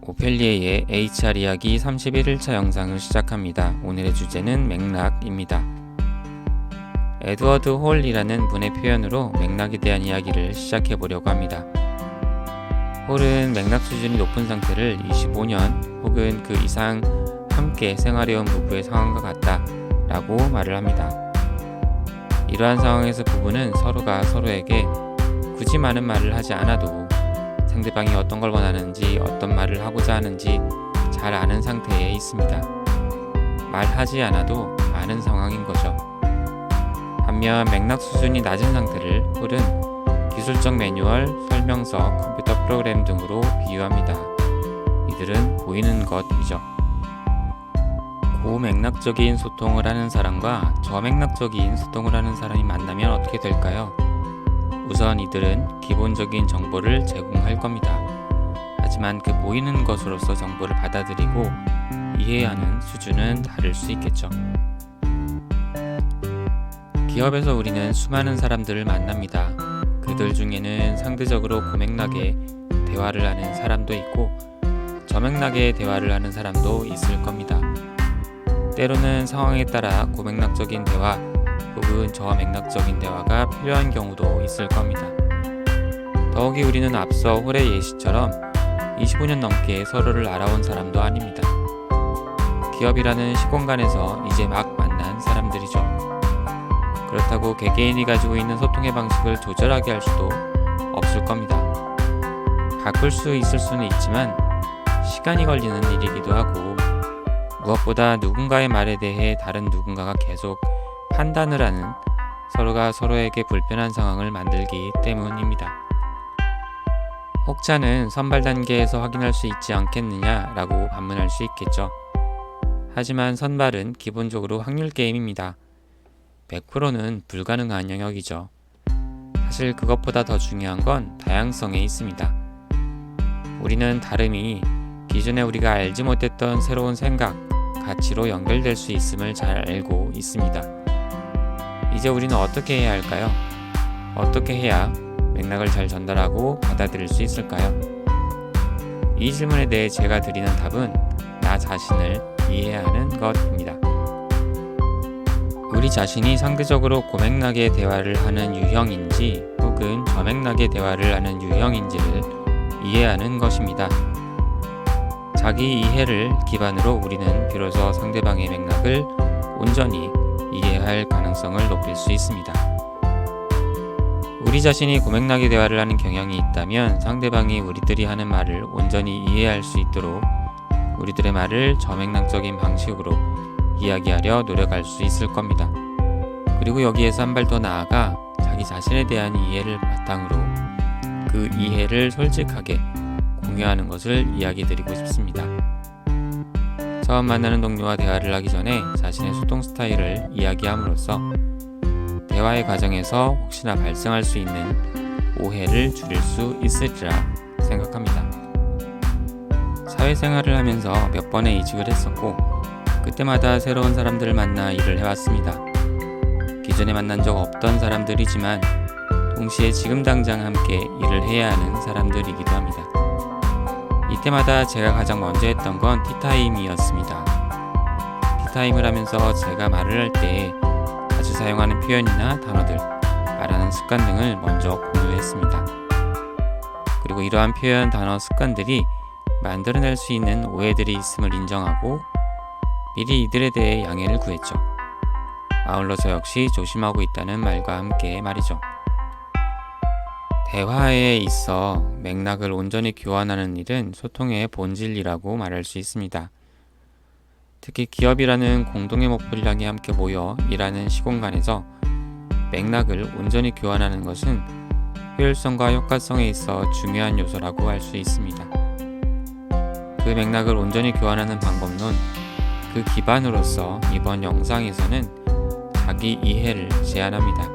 오펠리에의 HR 이야기 31일차 영상을 시작합니다. 오늘의 주제는 맥락입니다. 에드워드 홀이라는 분의 표현으로 맥락에 대한 이야기를 시작해 보려고 합니다. 홀은 맥락 수준이 높은 상태를 25년 혹은 그 이상 함께 생활해온 부부의 상황과 같다 라고 말을 합니다. 이러한 상황에서 부부는 서로가 서로에게 굳이 많은 말을 하지 않아도 상대방이 어떤 걸 원하는지, 어떤 말을 하고자 하는지 잘 아는 상태에 있습니다. 말하지 않아도 아는 상황인 거죠. 반면 맥락 수준이 낮은 상태를 홀은 기술적 매뉴얼, 설명서, 컴퓨터 프로그램 등으로 비유합니다. 이들은 보이는 것이죠. 고맥락적인 소통을 하는 사람과 저맥락적인 소통을 하는 사람이 만나면 어떻게 될까요? 우선 이들은 기본적인 정보를 제공할 겁니다. 하지만 그 보이는 것으로서 정보를 받아들이고 이해하는 수준은 다를 수 있겠죠. 기업에서 우리는 수많은 사람들을 만납니다. 그들 중에는 상대적으로 고맥락의 대화를 하는 사람도 있고 저맥락의 대화를 하는 사람도 있을 겁니다. 때로는 상황에 따라 고맥락적인 대화 혹은 저맥락적인 대화가 필요한 경우도 있을 겁니다. 더욱이 우리는 앞서 홀의 예시처럼 25년 넘게 서로를 알아온 사람도 아닙니다. 기업이라는 시공간에서 이제 막 만난 사람들이죠. 그렇다고 개개인이 가지고 있는 소통의 방식을 조절하게 할 수도 없을 겁니다. 바꿀 수 있을 수는 있지만 시간이 걸리는 일이기도 하고 무엇보다 누군가의 말에 대해 다른 누군가가 계속 판단을 하는 서로가 서로에게 불편한 상황을 만들기 때문입니다. 혹자는 선발 단계에서 확인할 수 있지 않겠느냐라고 반문할 수 있겠죠. 하지만 선발은 기본적으로 확률 게임입니다. 100%는 불가능한 영역이죠. 사실 그것보다 더 중요한 건 다양성에 있습니다. 우리는 다름이 기존에 우리가 알지 못했던 새로운 생각, 가치로 연결될 수 있음을 잘 알고 있습니다. 이제 우리는 어떻게 해야 할까요? 어떻게 해야 맥락을 잘 전달하고 받아들일 수 있을까요? 이 질문에 대해 제가 드리는 답은 나 자신을 이해하는 것입니다. 우리 자신이 상대적으로 고맥락의 대화를 하는 유형인지 혹은 저맥락의 대화를 하는 유형인지를 이해하는 것입니다. 자기 이해를 기반으로 우리는 비로소 상대방의 맥락을 온전히 이해할 가능성을 높일 수 있습니다. 우리 자신이 고맥락의 대화를 하는 경향이 있다면 상대방이 우리들이 하는 말을 온전히 이해할 수 있도록 우리들의 말을 저맥락적인 방식으로 이야기하려 노력할 수 있을 겁니다. 그리고 여기에서 한 발 더 나아가 자기 자신에 대한 이해를 바탕으로 그 이해를 솔직하게 공유하는 것을 이야기 드리고 싶습니다. 처음 만나는 동료와 대화를 하기 전에 자신의 소통 스타일을 이야기함으로써 대화의 과정에서 혹시나 발생할 수 있는 오해를 줄일 수 있으리라 생각합니다. 사회생활을 하면서 몇 번의 이직을 했었고 그때마다 새로운 사람들을 만나 일을 해왔습니다. 기존에 만난 적 없던 사람들이지만 동시에 지금 당장 함께 일을 해야 하는 사람들이기도 합니다. 이때마다 제가 가장 먼저 했던 건 티타임이었습니다. 티타임을 하면서 제가 말을 할 때 자주 사용하는 표현이나 단어들, 말하는 습관 등을 먼저 공유했습니다. 그리고 이러한 표현, 단어, 습관들이 만들어낼 수 있는 오해들이 있음을 인정하고 미리 이들에 대해 양해를 구했죠. 아울러 저 역시 조심하고 있다는 말과 함께 말이죠. 대화에 있어 맥락을 온전히 교환하는 일은 소통의 본질이라고 말할 수 있습니다. 특히 기업이라는 공동의 목표를 향해 함께 모여 일하는 시공간에서 맥락을 온전히 교환하는 것은 효율성과 효과성에 있어 중요한 요소라고 할 수 있습니다. 그 맥락을 온전히 교환하는 방법론, 그 기반으로서 이번 영상에서는 자기 이해를 제안합니다.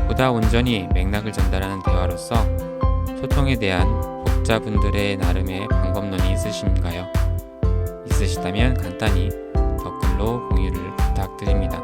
보다 온전히 맥락을 전달하는 대화로서 소통에 대한 독자분들의 나름의 방법론이 있으신가요? 있으시다면 간단히 댓글로 공유를 부탁드립니다.